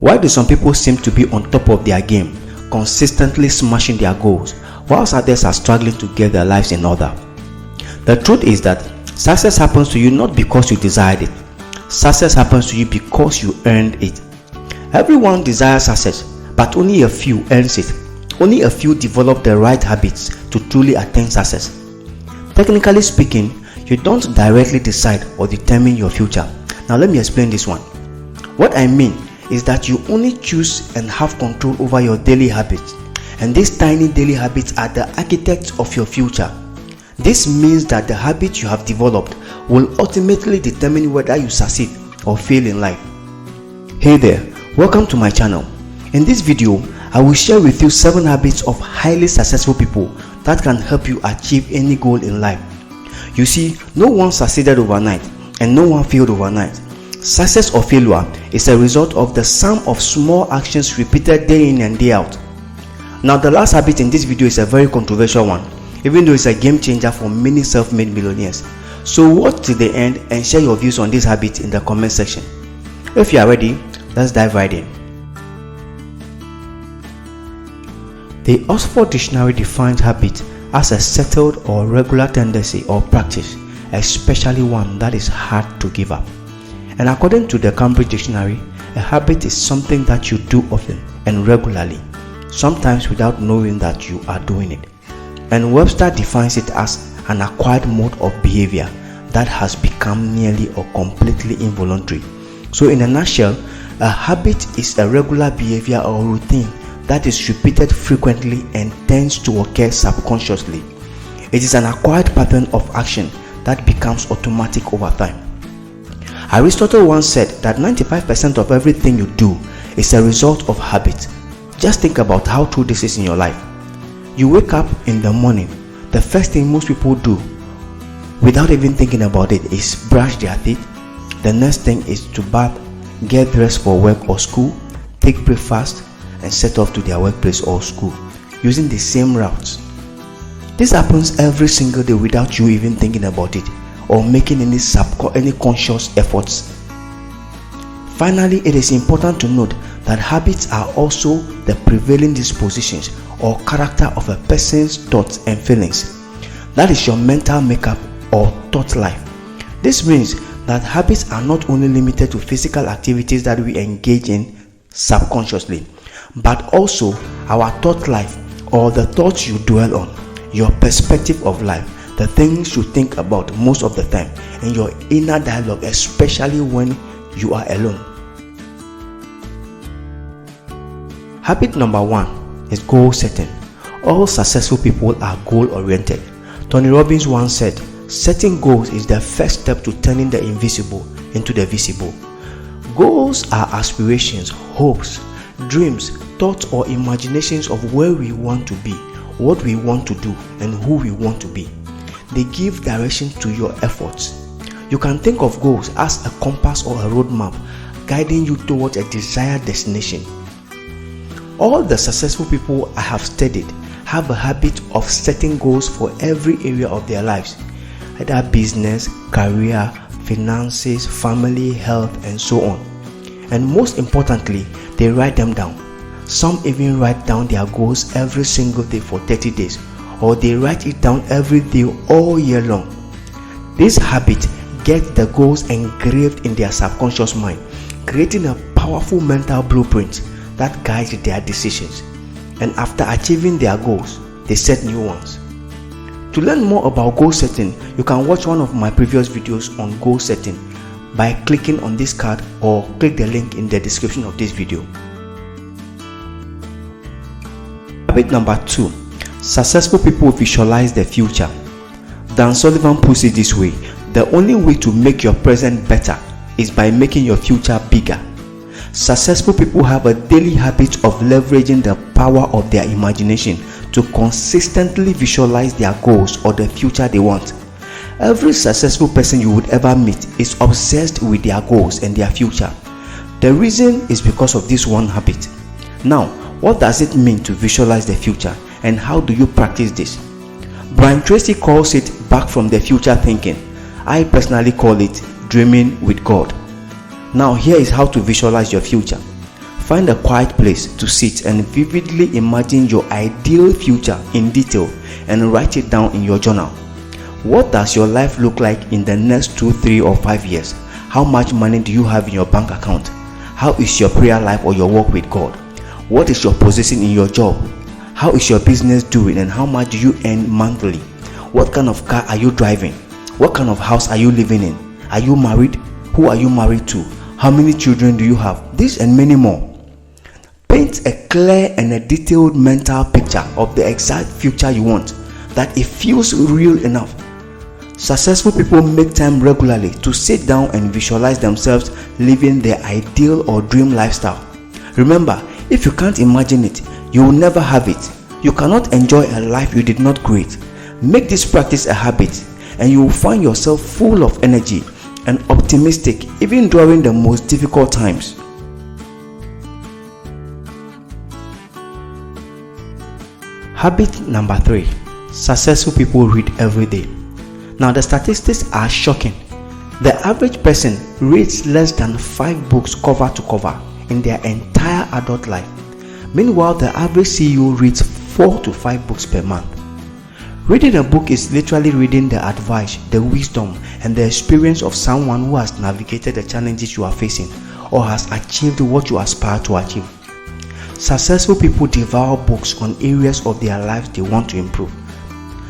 Why do some people seem to be on top of their game, consistently smashing their goals, whilst others are struggling to get their lives in order? The truth is that success happens to you not because you desired it. Success happens to you because you earned it. Everyone desires success, but only a few earns it. Only a few develop the right habits to truly attain success. Technically speaking, you don't directly decide or determine your future. Now let me explain this one. What I mean is that you only choose and have control over your daily habits, and these tiny daily habits are the architects of your future. This means that the habits you have developed will ultimately determine whether you succeed or fail in life. Hey there, welcome to my channel. In this video, I will share with you 7 habits of highly successful people that can help you achieve any goal in life. You see, no one succeeded overnight and no one failed overnight. Success or failure is a result of the sum of small actions repeated day in and day out. Now, the last habit in this video is a very controversial one, even though it's a game changer for many self-made millionaires. So watch till the end and share your views on this habit in the comment section. If you are ready, let's dive right in. The Oxford Dictionary defines habit as a settled or regular tendency or practice, especially one that is hard to give up. And according to the Cambridge Dictionary, a habit is something that you do often and regularly, sometimes without knowing that you are doing it. And Webster defines it as an acquired mode of behavior that has become nearly or completely involuntary. So in a nutshell, a habit is a regular behavior or routine that is repeated frequently and tends to occur subconsciously. It is an acquired pattern of action that becomes automatic over time. Aristotle once said that 95% of everything you do is a result of habit. Just think about how true this is in your life. You wake up in the morning, the first thing most people do without even thinking about it is brush their teeth. The next thing is to bath, get dressed for work or school, take breakfast, and set off to their workplace or school using the same routes. This happens every single day without you even thinking about it or making any conscious efforts. Finally, it is important to note that habits are also the prevailing dispositions or character of a person's thoughts and feelings. That is your mental makeup or thought life. This means that habits are not only limited to physical activities that we engage in subconsciously, but also our thought life or the thoughts you dwell on, your perspective of life, the things you think about most of the time, and your inner dialogue, especially when you are alone. Habit number 1 is goal setting. All successful people are goal-oriented. Tony Robbins once said, setting goals is the first step to turning the invisible into the visible. Goals are aspirations, hopes, dreams, thoughts, or imaginations of where we want to be, what we want to do, and who we want to be. They give direction to your efforts. You can think of goals as a compass or a roadmap guiding you towards a desired destination. All the successful people I have studied have a habit of setting goals for every area of their lives, either business, career, finances, family, health, and so on. And most importantly, they write them down. Some even write down their goals every single day for 30 days, or they write it down every day all year long. This habit gets the goals engraved in their subconscious mind, creating a powerful mental blueprint that guides their decisions. And after achieving their goals, they set new ones. To learn more about goal setting, you can watch one of my previous videos on goal setting by clicking on this card or click the link in the description of this video. Habit number 2. Successful people visualize the future. Dan Sullivan puts it this way: the only way to make your present better is by making your future bigger. Successful people have a daily habit of leveraging the power of their imagination to consistently visualize their goals or the future they want. Every successful person you would ever meet is obsessed with their goals and their future. The reason is because of this one habit. Now, what does it mean to visualize the future, and how do you practice this? Brian Tracy calls it back from the future thinking. I personally call it dreaming with God. Now, here is how to visualize your future. Find a quiet place to sit and vividly imagine your ideal future in detail and write it down in your journal. What does your life look like in the next 2, 3, or 5 years? How much money do you have in your bank account? How is your prayer life or your walk with God? What is your position in your job? How is your business doing and how much do you earn monthly? What kind of car are you driving? What kind of house are you living in? Are you married? Who are you married to? How many children do you have? This and many more. Paint a clear and a detailed mental picture of the exact future you want, that it feels real enough. Successful people make time regularly to sit down and visualize themselves living their ideal or dream lifestyle. Remember, if you can't imagine it, you will never have it. You cannot enjoy a life you did not create. Make this practice a habit, and you will find yourself full of energy and optimistic even during the most difficult times. Habit number 3. Successful people read every day. Now the statistics are shocking. The average person reads less than 5 books cover to cover in their entire adult life. Meanwhile, the average CEO reads 4 to 5 books per month. Reading a book is literally reading the advice, the wisdom, and the experience of someone who has navigated the challenges you are facing or has achieved what you aspire to achieve. Successful people devour books on areas of their lives they want to improve.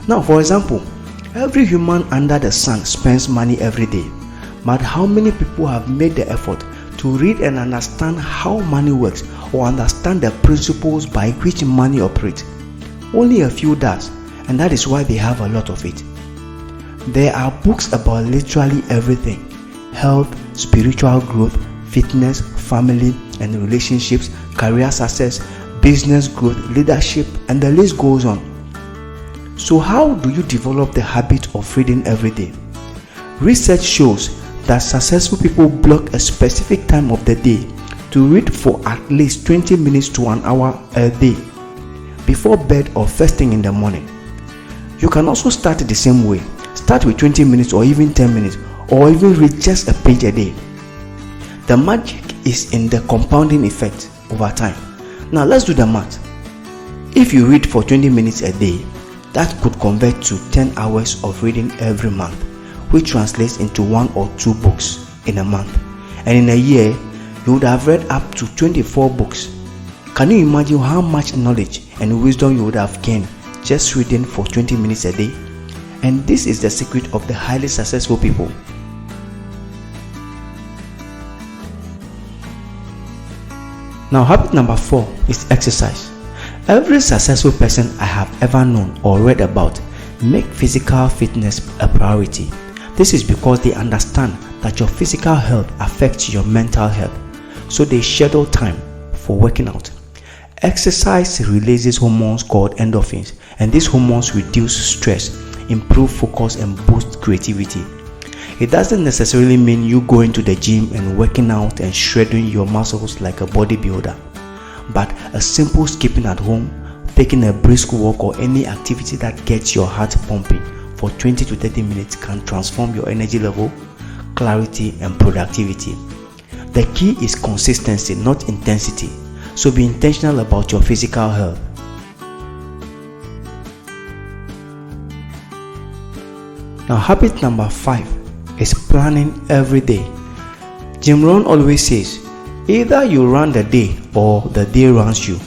Now, for example, every human under the sun spends money every day. But how many people have made the effort to read and understand how money works or understand the principles by which money operates? Only a few does, and that is why they have a lot of it. There are books about literally everything: health, spiritual growth, fitness, family and relationships, career success, business growth, leadership, and the list goes on. So how do you develop the habit of reading every day? Research shows that successful people block a specific time of the day to read for at least 20 minutes to an hour a day, before bed or first thing in the morning. You can also start the same way. Start with 20 minutes or even 10 minutes, or even read just a page a day. The magic is in the compounding effect over time. Now let's do the math. If you read for 20 minutes a day, that could convert to 10 hours of reading every month, which translates into 1 or 2 books in a month. And in a year, you would have read up to 24 books. Can you imagine how much knowledge and wisdom you would have gained just reading for 20 minutes a day? And this is the secret of the highly successful people. Now, habit number 4 is exercise. Every successful person I have ever known or read about make physical fitness a priority. This is because they understand that your physical health affects your mental health, so they schedule time for working out. Exercise releases hormones called endorphins, and these hormones reduce stress, improve focus, and boost creativity. It doesn't necessarily mean you going to the gym and working out and shredding your muscles like a bodybuilder, but a simple skipping at home, taking a brisk walk, or any activity that gets your heart pumping for 20 to 30 minutes can transform your energy level, clarity, and productivity. The key is consistency, not intensity. So be intentional about your physical health. Now, habit number 5 is planning every day. Jim Rohn always says, either you run the day or the day runs you.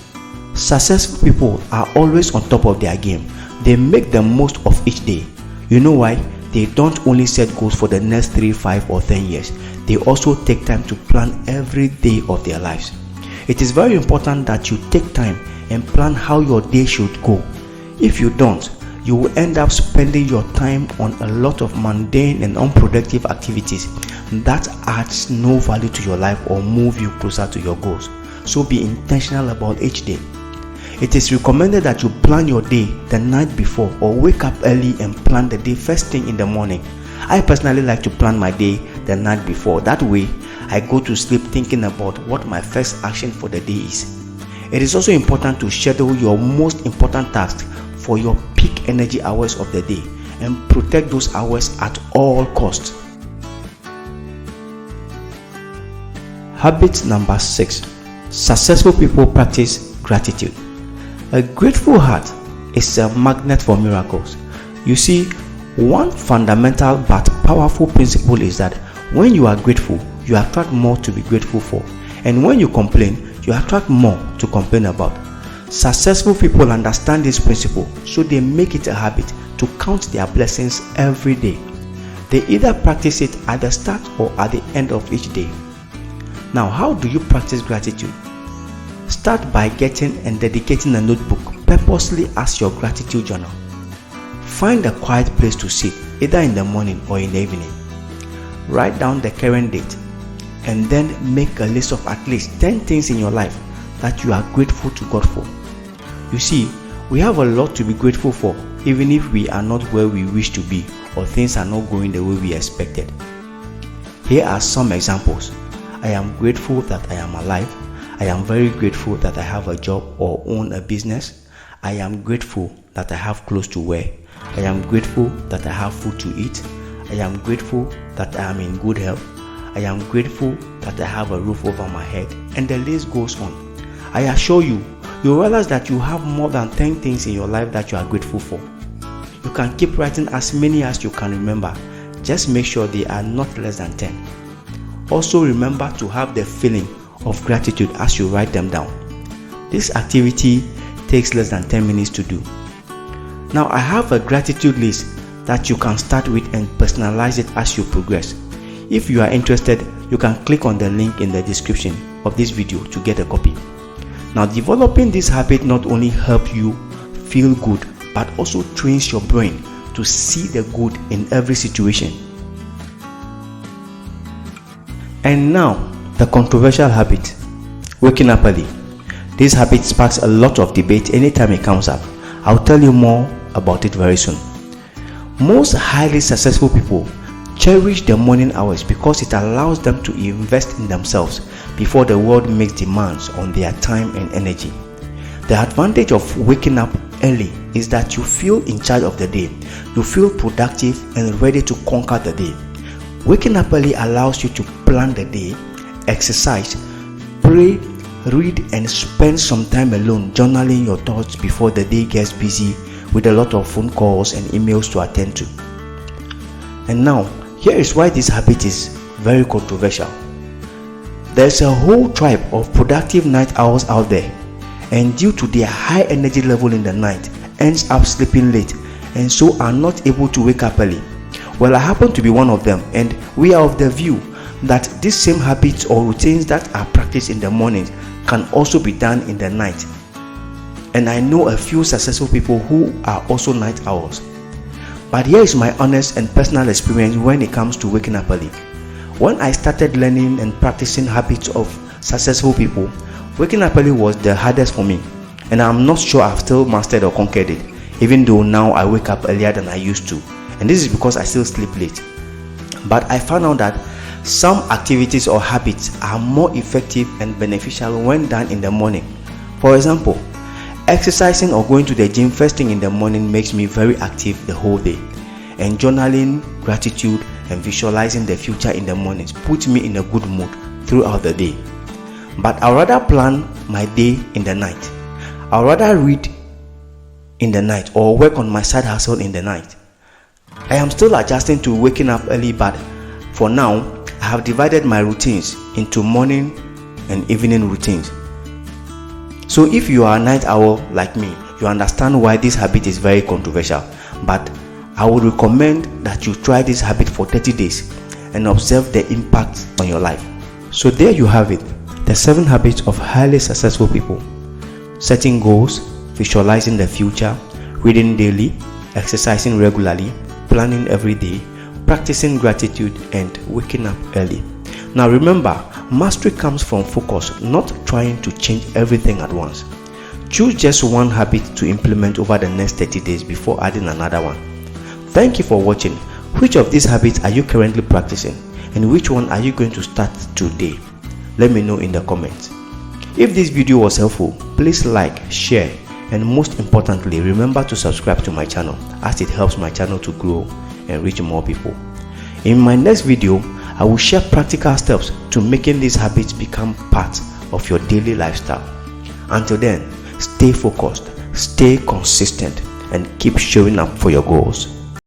Successful people are always on top of their game. They make the most of each day. You know why? They don't only set goals for the next 3, 5, or 10 years. They also take time to plan every day of their lives. It is very important that you take time and plan how your day should go. If you don't, you will end up spending your time on a lot of mundane and unproductive activities that adds no value to your life or move you closer to your goals. So be intentional about each day. It is recommended that you plan your day the night before or wake up early and plan the day first thing in the morning. I personally like to plan my day the night before. That way, I go to sleep thinking about what my first action for the day is. It is also important to schedule your most important tasks for your peak energy hours of the day and protect those hours at all costs. Habit number 6. Successful people practice gratitude. A grateful heart is a magnet for miracles. You see, one fundamental but powerful principle is that when you are grateful, you attract more to be grateful for. And when you complain, you attract more to complain about. Successful people understand this principle, so they make it a habit to count their blessings every day. They either practice it at the start or at the end of each day. Now, how do you practice gratitude? Start by getting and dedicating a notebook purposely as your gratitude journal. Find a quiet place to sit, either in the morning or in the evening. Write down the current date and then make a list of at least 10 things in your life that you are grateful to God for. You see, we have a lot to be grateful for, even if we are not where we wish to be or things are not going the way we expected. Here are some examples. I am grateful that I am alive. I am very grateful that I have a job or own a business. I am grateful that I have clothes to wear. I am grateful that I have food to eat. I am grateful that I am in good health. I am grateful that I have a roof over my head, and the list goes on. I assure you, you realize that you have more than 10 things in your life that you are grateful for. You can keep writing as many as you can remember. Just make sure they are not less than 10. Also remember to have the feeling of gratitude as you write them down. This activity takes less than 10 minutes to do. Now I have a gratitude list that you can start with and personalize it as you progress. If you are interested, you can click on the link in the description of this video to get a copy. Now, developing this habit not only helps you feel good, but also trains your brain to see the good in every situation. And now, the controversial habit, waking up early. This habit sparks a lot of debate anytime it comes up. I'll tell you more about it very soon. Most highly successful people cherish the morning hours because it allows them to invest in themselves before the world makes demands on their time and energy. The advantage of waking up early is that you feel in charge of the day. You feel productive and ready to conquer the day. Waking up early allows you to plan the day, exercise, pray, read, and spend some time alone journaling your thoughts before the day gets busy with a lot of phone calls and emails to attend to. And now, here is why this habit is very controversial. There's a whole tribe of productive night owls out there, and due to their high energy level in the night, ends up sleeping late and so are not able to wake up early. Well, I happen to be one of them, and we are of the view that these same habits or routines that are practiced in the mornings can also be done in the night. And I know a few successful people who are also night owls. But here is my honest and personal experience when it comes to waking up early. When I started learning and practicing habits of successful people, waking up early was the hardest for me, and I'm not sure I've still mastered or conquered it, even though now I wake up earlier than I used to, and this is because I still sleep late. But I found out that some activities or habits are more effective and beneficial when done in the morning. For example, exercising or going to the gym first thing in the morning makes me very active the whole day, and journaling, gratitude, and visualizing the future in the mornings puts me in a good mood throughout the day. But I'd rather plan my day in the night. I'd rather read in the night or work on my side hustle in the night. I am still adjusting to waking up early, but for now, I have divided my routines into morning and evening routines. So if you are a night owl like me, you understand why this habit is very controversial. But I would recommend that you try this habit for 30 days and observe the impact on your life. So there you have it, the 7 habits of highly successful people. Setting goals, visualizing the future, reading daily, exercising regularly, planning every day, practicing gratitude, and waking up early. Now remember, mastery comes from focus, not trying to change everything at once. Choose just one habit to implement over the next 30 days before adding another one. Thank you for watching. Which of these habits are you currently practicing, and which one are you going to start today? Let me know in the comments. If this video was helpful, please like, share, and most importantly, remember to subscribe to my channel, as it helps my channel to grow and reach more people. In my next video, I will share practical steps to making these habits become part of your daily lifestyle. Until then, stay focused, stay consistent, and keep showing up for your goals.